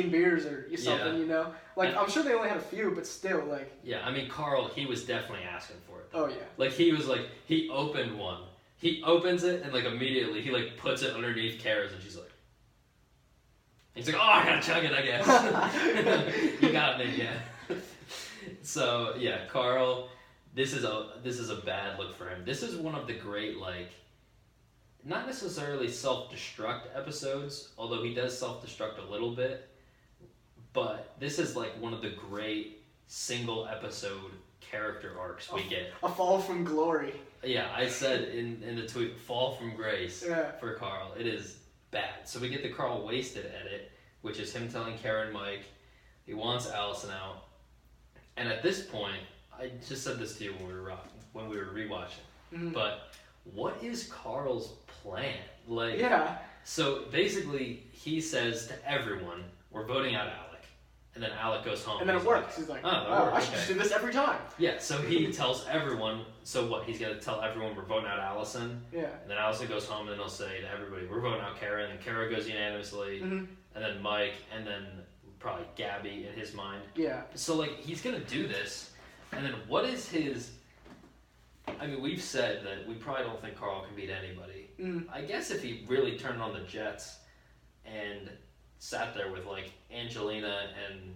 Speaker 1: beers or something, you know? Like,
Speaker 2: and,
Speaker 1: I'm sure they only had a few, but still, like...
Speaker 2: Yeah, I mean, Carl, he was definitely asking for it.
Speaker 1: Oh, yeah.
Speaker 2: Like, he was like, he opened one. He opens it, and, like, immediately, he, like, puts it underneath Kara's, and she's like... He's like, oh, I gotta chug it, I guess. You got me, yeah. So, yeah, Carl, this is a bad look for him. This is one of the great, like... Not necessarily self-destruct episodes, although he does self-destruct a little bit, but this is like one of the great single episode character arcs we get.
Speaker 1: A fall from glory.
Speaker 2: Yeah, I said in the tweet, fall from grace for Carl. It is bad. So we get the Carl wasted edit, which is him telling Kara and Mike he wants Allison out. And at this point, I just said this to you when we were rewatching, but what is Carl's plan? Like, so basically he says to everyone, we're voting out Alec, and then Alec goes home
Speaker 1: and then it works. He's like, I should just do this every time.
Speaker 2: Yeah, so he tells everyone, so what, he's gonna tell everyone we're voting out Allison, and then Allison goes home, and then he'll say to everybody we're voting out Kara, and then Kara goes unanimously, and then Mike, and then probably Gabby in his mind. So like, he's gonna do this, and then what is his... I mean, we've said that we probably don't think Carl can beat anybody. I guess if he really turned on the Jets and sat there with, like, Angelina and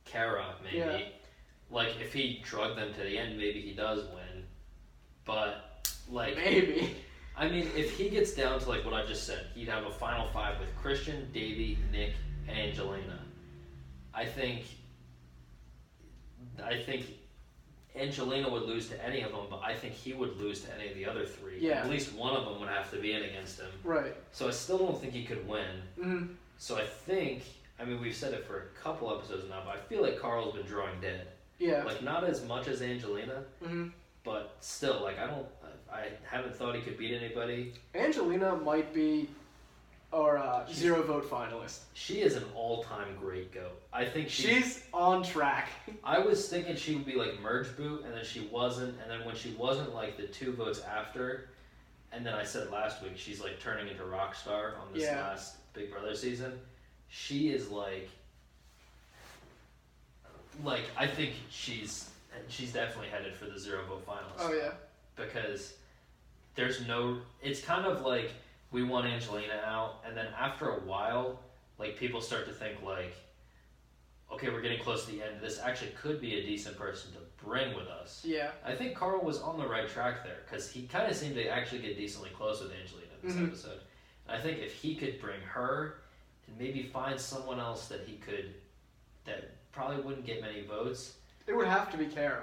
Speaker 2: Kara, maybe. Like, if he drugged them to the end, maybe he does win. But, like...
Speaker 1: Maybe.
Speaker 2: I mean, if he gets down to, like, what I just said, he'd have a final five with Christian, Davey, Nick, and Angelina. I think Angelina would lose to any of them, but I think he would lose to any of the other three.
Speaker 1: Yeah.
Speaker 2: At least one of them would have to be in against him.
Speaker 1: Right.
Speaker 2: So I still don't think he could win. So I think, I mean, we've said it for a couple episodes now, but I feel like Carl's been drawing dead.
Speaker 1: Yeah.
Speaker 2: Like, not as much as Angelina, but still, like, I haven't thought he could beat anybody.
Speaker 1: Angelina might be our zero vote finalist.
Speaker 2: She is an all-time great goat. I think
Speaker 1: she's on track.
Speaker 2: I was thinking she would be like Merge Boot, and then she wasn't, and then when she wasn't, like, the 2 votes after, and then I said last week she's like turning into Rockstar on this last Big Brother season. She is like I think she's definitely headed for the 0 vote finalist.
Speaker 1: Oh yeah.
Speaker 2: Because it's kind of like we want Angelina out, and then after a while, like, people start to think, like, okay, we're getting close to the end. This actually could be a decent person to bring with us. Yeah. I think Carl was on the right track there, because he kind of seemed to actually get decently close with Angelina in this episode. And I think if he could bring her, and maybe find someone else that probably wouldn't get many votes.
Speaker 1: It would have to be Kara.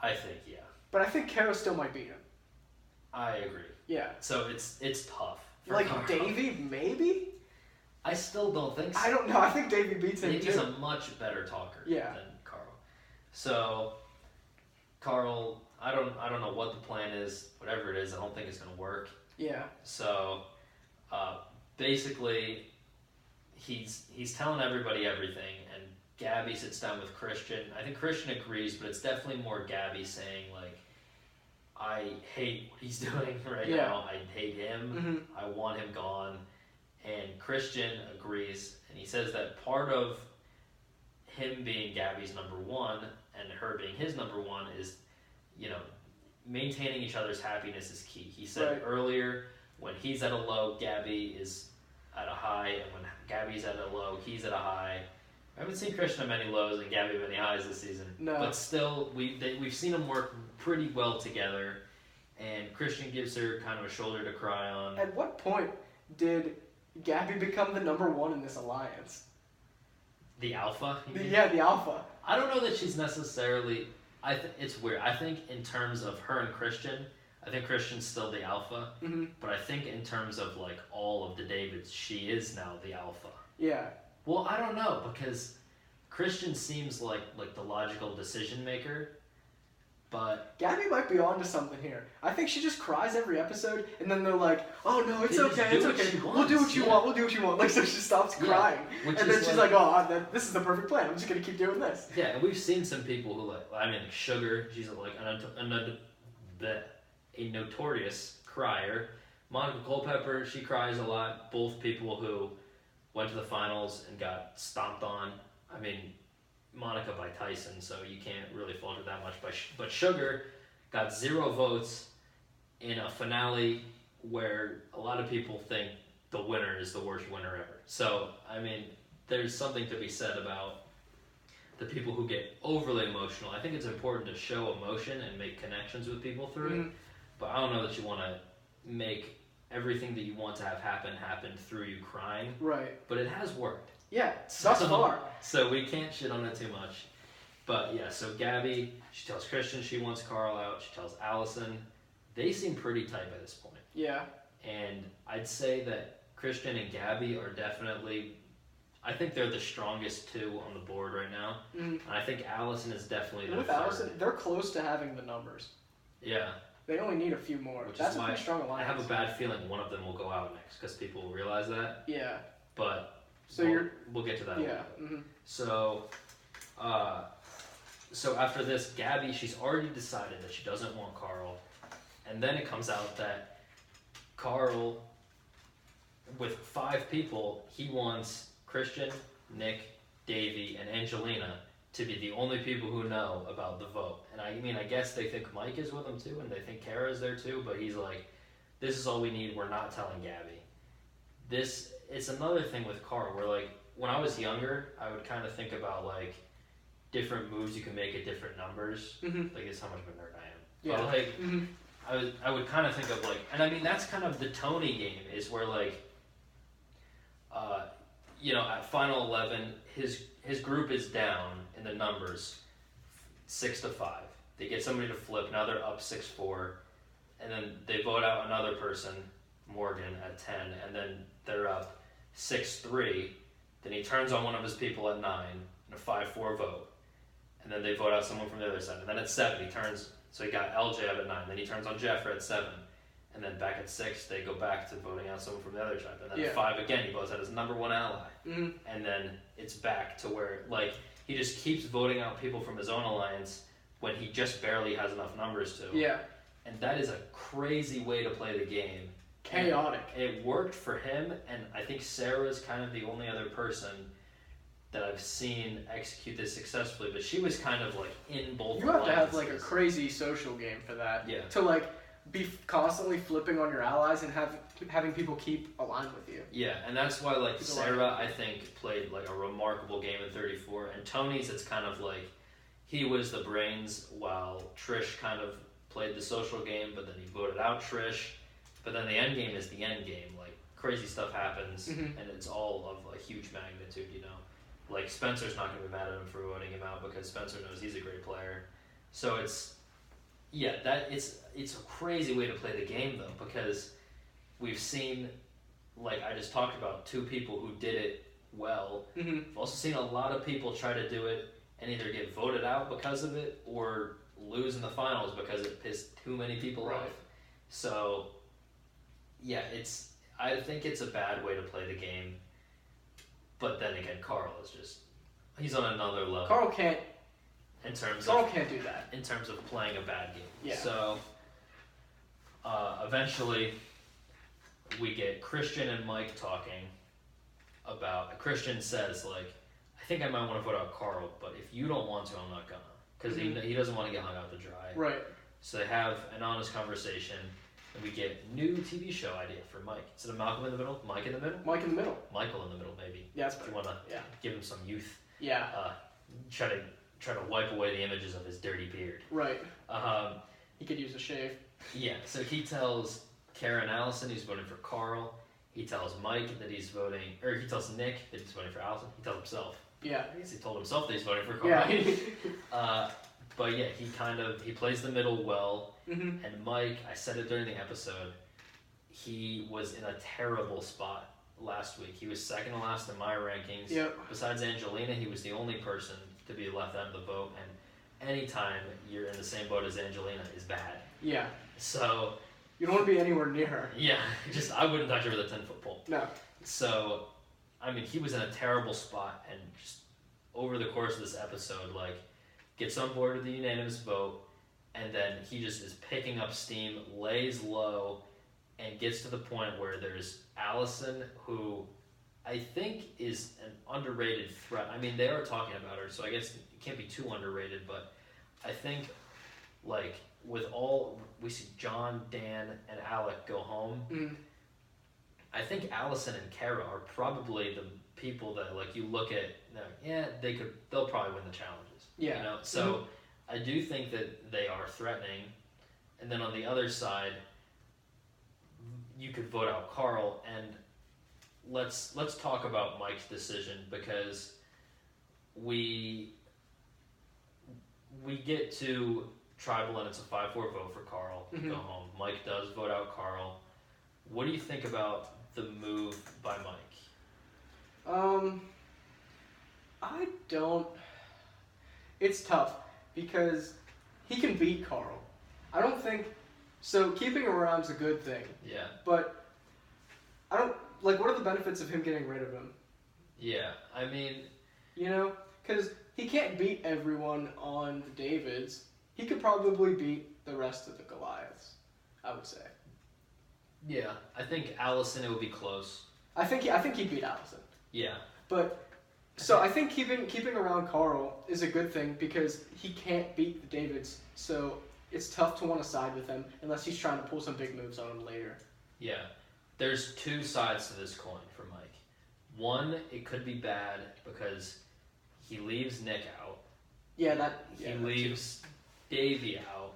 Speaker 2: I think, yeah.
Speaker 1: But I think Kara still might beat him.
Speaker 2: I agree. Yeah. So it's tough.
Speaker 1: Like Carl. Davey, maybe?
Speaker 2: I still don't think so.
Speaker 1: I don't know. I think Davey beats him
Speaker 2: Davey's a much better talker than Carl. So, Carl, I don't know what the plan is. Whatever it is, I don't think it's going to work. Yeah. So, basically, he's telling everybody everything, and Gabby sits down with Christian. I think Christian agrees, but it's definitely more Gabby saying, like, I hate what he's doing right now. I hate him. I want him gone. And Christian agrees, and he says that part of him being Gabby's number one and her being his number one is, maintaining each other's happiness is key. He said earlier, when he's at a low, Gabby is at a high, and when Gabby's at a low, he's at a high. I haven't seen Christian have many lows and Gabby have many highs this season. No. But still, we've seen them work pretty well together, and Christian gives her kind of a shoulder to cry on.
Speaker 1: At what point did Gabby become the number one in this alliance?
Speaker 2: The alpha?
Speaker 1: The alpha.
Speaker 2: I don't know that she's necessarily... it's weird. I think in terms of her and Christian, I think Christian's still the alpha. But I think in terms of, like, all of the Davids, she is now the alpha. Yeah. Well, I don't know, because Christian seems like the logical decision maker, but...
Speaker 1: Gabby might be onto something here. I think she just cries every episode, and then they're like, oh no, it's okay. We'll do what you want. Like, so she stops crying. And then she's like, this is the perfect plan. I'm just going to keep doing this.
Speaker 2: Yeah, and we've seen some people who, Sugar, she's like a notorious crier, Monica Culpepper, she cries a lot. Both people who went to the finals and got stomped on. I mean, Monica by Tyson, so you can't really fault her that much. But Sugar got 0 votes in a finale where a lot of people think the winner is the worst winner ever. So, I mean, there's something to be said about the people who get overly emotional. I think it's important to show emotion and make connections with people through it. But I don't know that you want to make everything that you want to have happen through you crying.
Speaker 1: Right.
Speaker 2: But it has worked.
Speaker 1: Yeah, thus far.
Speaker 2: So we can't shit on it too much. But yeah, so Gabby, she tells Christian she wants Carl out. She tells Allison. They seem pretty tight by this point.
Speaker 1: Yeah.
Speaker 2: And I'd say that Christian and Gabby are definitely, I think they're the strongest 2 on the board right now. And I think Allison is definitely the
Speaker 1: with
Speaker 2: third.
Speaker 1: Allison, they're close to having the numbers.
Speaker 2: Yeah.
Speaker 1: They only need a few more. That's a pretty strong alliance.
Speaker 2: I have a bad feeling one of them will go out next because people will realize that.
Speaker 1: Yeah.
Speaker 2: But
Speaker 1: so
Speaker 2: we'll get to that.
Speaker 1: Yeah.
Speaker 2: So after this, Gabby, she's already decided that she doesn't want Carl. And then it comes out that Carl, with 5 people, he wants Christian, Nick, Davey, and Angelina to be the only people who know about the vote. And I mean, I guess they think Mike is with them too, and they think Kara's there too, but he's like, this is all we need, we're not telling Gabby. It's another thing with Carl, where like, when I was younger, I would kind of think about like, different moves you can make at different numbers. Like, this is how much of a nerd I am.
Speaker 1: Yeah.
Speaker 2: But like, I would kind of think of like, and I mean, that's kind of the Tony game, is where like, at Final 11, his group is down in the numbers 6-5. They get somebody to flip, now they're up 6-4, and then they vote out another person, Morgan, at 10, and then they're up 6-3. Then he turns on one of his people at 9 in a 5-4 vote, and then they vote out someone from the other side. And then at 7, he turns, so he got LJ out at 9, then he turns on Jeffrey at 7. And then back at 6, they go back to voting out someone from the other tribe. And then at 5 again, he votes out his number 1 ally. And then it's back to where, like, he just keeps voting out people from his own alliance when he just barely has enough numbers to.
Speaker 1: Yeah.
Speaker 2: And that is a crazy way to play the game.
Speaker 1: Chaotic.
Speaker 2: And it worked for him, and I think Sarah's kind of the only other person that I've seen execute this successfully. But she was kind of, like, in both
Speaker 1: You have to have, like, a crazy social game for that.
Speaker 2: Yeah.
Speaker 1: To, like, be constantly flipping on your allies and having people keep aligned with you.
Speaker 2: Yeah, and that's why, like, Sarah, I think, played, like, a remarkable game in 34. And Tony's, it's kind of like, he was the brains while Trish kind of played the social game, but then he voted out Trish. But then the end game is the end game. Like, crazy stuff happens, and it's all of a huge magnitude, you know. Like, Spencer's not going to be mad at him for voting him out because Spencer knows he's a great player. So it's a crazy way to play the game, though, because we've seen, like I just talked about, 2 people who did it well. We've also seen a lot of people try to do it and either get voted out because of it or lose in the finals because it pissed too many people off. So, yeah, I think it's a bad way to play the game. But then again, Carl is just, he's on another level.
Speaker 1: Carl can't do that.
Speaker 2: In terms of playing a bad game.
Speaker 1: Yeah.
Speaker 2: So, eventually, we get Christian and Mike talking about, Christian says, like, I think I might want to vote out Carl, but if you don't want to, I'm not gonna. Because he doesn't want to get hung out to dry.
Speaker 1: Right.
Speaker 2: So they have an honest conversation, and we get new TV show idea for Mike. Instead of Malcolm in the middle, Mike in the middle?
Speaker 1: Mike in the middle.
Speaker 2: Michael in the middle, maybe.
Speaker 1: Yeah, that's better.
Speaker 2: If you want to give him some youth.
Speaker 1: Yeah.
Speaker 2: Try to wipe away the images of his dirty beard.
Speaker 1: Right.
Speaker 2: He
Speaker 1: could use a shave.
Speaker 2: Yeah, so he tells Karen Allison he's voting for Carl. He tells Mike that he's voting, or he tells Nick that he's voting for Allison. He tells himself.
Speaker 1: Yeah.
Speaker 2: I guess he told himself that he's voting for Carl.
Speaker 1: Yeah.
Speaker 2: But yeah, he plays the middle well. And Mike, I said it during the episode, he was in a terrible spot last week. He was second to last in my rankings.
Speaker 1: Yep.
Speaker 2: Besides Angelina, he was the only person to be left out of the vote. And anytime you're in the same boat as Angelina is bad.
Speaker 1: Yeah.
Speaker 2: So
Speaker 1: you don't want to be anywhere near her.
Speaker 2: Yeah, I wouldn't touch her with a 10-foot pole.
Speaker 1: No.
Speaker 2: So, I mean, he was in a terrible spot, and just over the course of this episode, like, gets on board with the unanimous vote, and then he just is picking up steam, lays low, and gets to the point where there's Allison, who I think is an underrated threat. I mean, they are talking about her, so I guess it can't be too underrated, but I think, like, with all, we see John, Dan, and Alec go home, I think Allison and Kara are probably the people that, like, you look at, they'll probably win the challenges.
Speaker 1: Yeah.
Speaker 2: You know? So I do think that they are threatening. And then on the other side, you could vote out Carl, and let's talk about Mike's decision, because we get to Tribal and it's a 5-4 vote for Carl to go home. Mike does vote out Carl. What do you think about the move by Mike?
Speaker 1: I don't. It's tough because he can beat Carl. I don't think so. Keeping him around is a good thing.
Speaker 2: Yeah.
Speaker 1: But I don't like. What are the benefits of him getting rid of him?
Speaker 2: Yeah, I mean,
Speaker 1: you know, because he can't beat everyone on the Davids. He could probably beat the rest of the Goliaths, I would say.
Speaker 2: Yeah, I think Allison, it would be close.
Speaker 1: I think he'd beat Allison.
Speaker 2: Yeah.
Speaker 1: But so I think keeping around Carl is a good thing because he can't beat the Davids. So it's tough to want to side with him unless he's trying to pull some big moves on him later.
Speaker 2: Yeah. There's two sides to this coin for Mike. One, it could be bad because he leaves Nick out.
Speaker 1: Yeah,
Speaker 2: he leaves Davey out,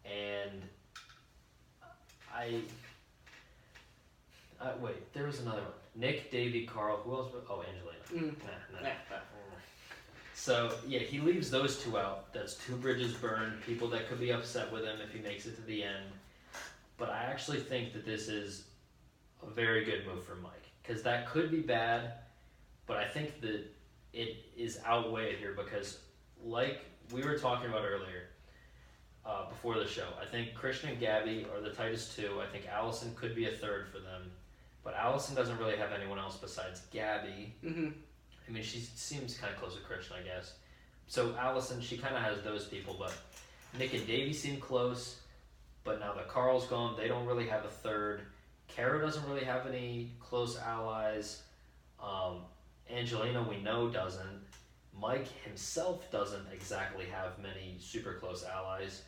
Speaker 2: and wait, there was another one. Nick, Davey, Carl, who else? Oh, Angelina. Nah. So, yeah, he leaves those two out. That's two bridges burned, people that could be upset with him if he makes it to the end. But I actually think that this is a very good move for Mike, because that could be bad, but I think that it is outweighed here because, like we were talking about earlier, before the show, I think Christian and Gabby are the tightest two. I think Allison could be a third for them, but Allison doesn't really have anyone else besides Gabby. I mean, she seems kind of close to Christian, I guess. So Allison, she kind of has those people, but Nick and Davey seem close, but now that Carl's gone, they don't really have a third. Kara doesn't really have any close allies. Angelina, we know, doesn't. Mike himself doesn't exactly have many super close allies.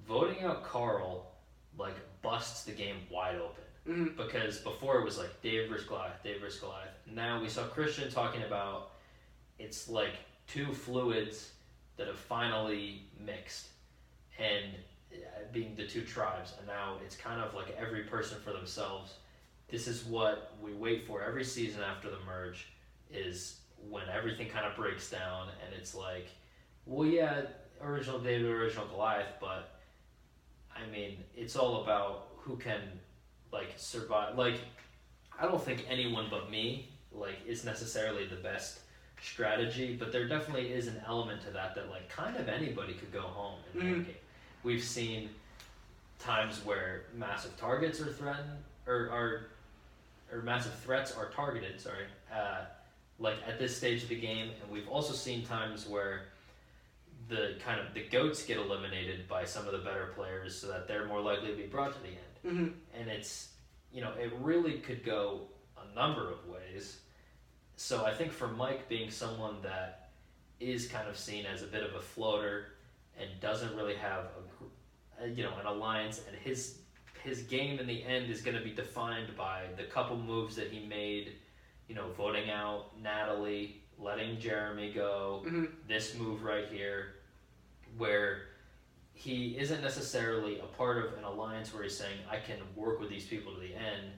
Speaker 2: Voting out Carl, like, busts the game wide open. Because before it was like Dave versus Goliath. Now we saw Christian talking about it's like two fluids that have finally mixed, and being the two tribes, and now it's kind of like every person for themselves. This is what we wait for every season after the merge, is when everything kind of breaks down, and it's like, well, yeah, original David, original Goliath, but I mean, it's all about who can, like, survive. Like, I don't think anyone but me, like, is necessarily the best strategy, but there definitely is an element to that like, kind of anybody could go home in that game. We've seen times where massive targets are threatened, or massive threats are targeted, like at this stage of the game, and we've also seen times where the goats get eliminated by some of the better players so that they're more likely to be brought to the end. And it's, it really could go a number of ways. So I think for Mike being someone that is kind of seen as a bit of a floater and doesn't really have an alliance, and his game in the end is going to be defined by the couple moves that he made, voting out Natalie, letting Jeremy go, this move right here, where he isn't necessarily a part of an alliance where he's saying, I can work with these people to the end,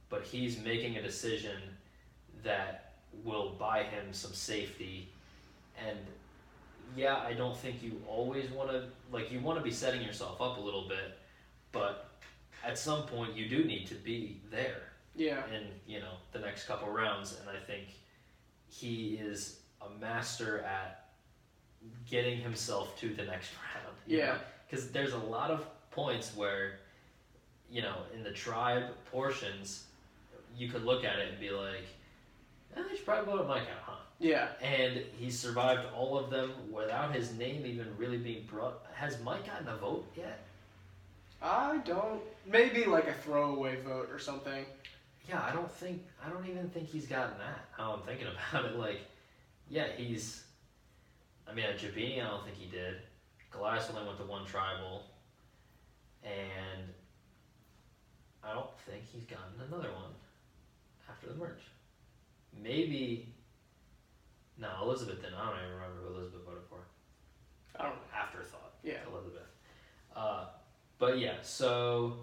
Speaker 2: but he's making a decision that will buy him some safety. And yeah, I don't think you always want to, you want to be setting yourself up a little bit, but at some point you do need to be there.
Speaker 1: Yeah.
Speaker 2: In, the next couple rounds, and I think he is a master at getting himself to the next round.
Speaker 1: Yeah.
Speaker 2: Because there's a lot of points where, in the tribe portions, you could look at it and be like, they should probably vote Mike out, huh?
Speaker 1: Yeah.
Speaker 2: And he survived all of them without his name even really being brought. Has Mike gotten a vote yet?
Speaker 1: I don't. Maybe like a throwaway vote or something.
Speaker 2: Yeah, I don't even think he's gotten that. How I'm thinking about it, like, yeah, I mean, at Jabini, I don't think he did. Goliath only went to one tribal, and I don't think he's gotten another one after the merge. Maybe. No, Elizabeth didn't. I don't even remember who Elizabeth voted for.
Speaker 1: I don't know.
Speaker 2: Afterthought.
Speaker 1: Yeah.
Speaker 2: Elizabeth. But yeah, so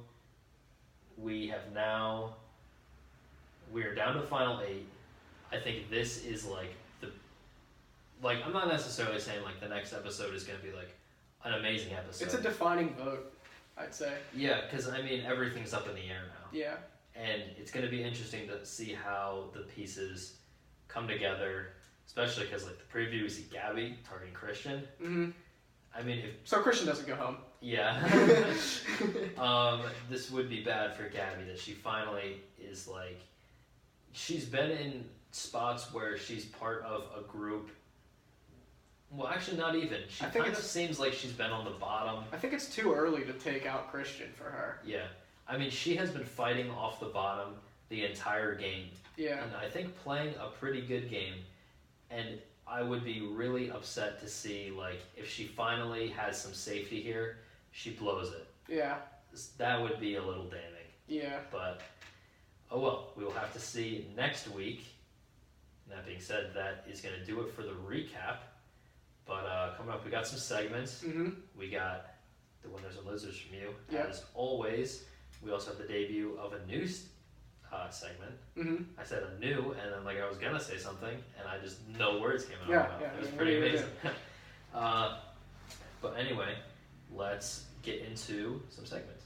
Speaker 2: we are down to the final 8. I think this is I'm not necessarily saying like the next episode is going to be like an amazing episode.
Speaker 1: It's a defining vote, I'd say.
Speaker 2: Yeah, because I mean everything's up in the air now.
Speaker 1: Yeah.
Speaker 2: And it's going to be interesting to see how the pieces come together, especially because like the preview we see Gabby targeting Christian.
Speaker 1: Mm-hmm.
Speaker 2: I mean,
Speaker 1: so Christian doesn't go home.
Speaker 2: Yeah. This would be bad for Gabby that she finally is like, she's been in spots where she's part of a group. Well, actually, not even. She kind of seems like she's been on the bottom.
Speaker 1: I think it's too early to take out Christian for her.
Speaker 2: Yeah. I mean, she has been fighting off the bottom the entire game.
Speaker 1: Yeah.
Speaker 2: And I think playing a pretty good game. And I would be really upset to see, like, if she finally has some safety here, she blows it.
Speaker 1: Yeah.
Speaker 2: That would be a little damning.
Speaker 1: Yeah.
Speaker 2: But, oh well, we will have to see next week. And that being said, that is going to do it for the recap. But coming up, we got some segments.
Speaker 1: Mm-hmm.
Speaker 2: We got the winners and losers from you,
Speaker 1: yep.
Speaker 2: As always. We also have the debut of a new segment.
Speaker 1: Mm-hmm.
Speaker 2: I said a new, and then like I was gonna say something, and I just no words came out.
Speaker 1: Yeah,
Speaker 2: of my mouth.
Speaker 1: yeah,
Speaker 2: It was pretty amazing. But anyway, let's get into some segments.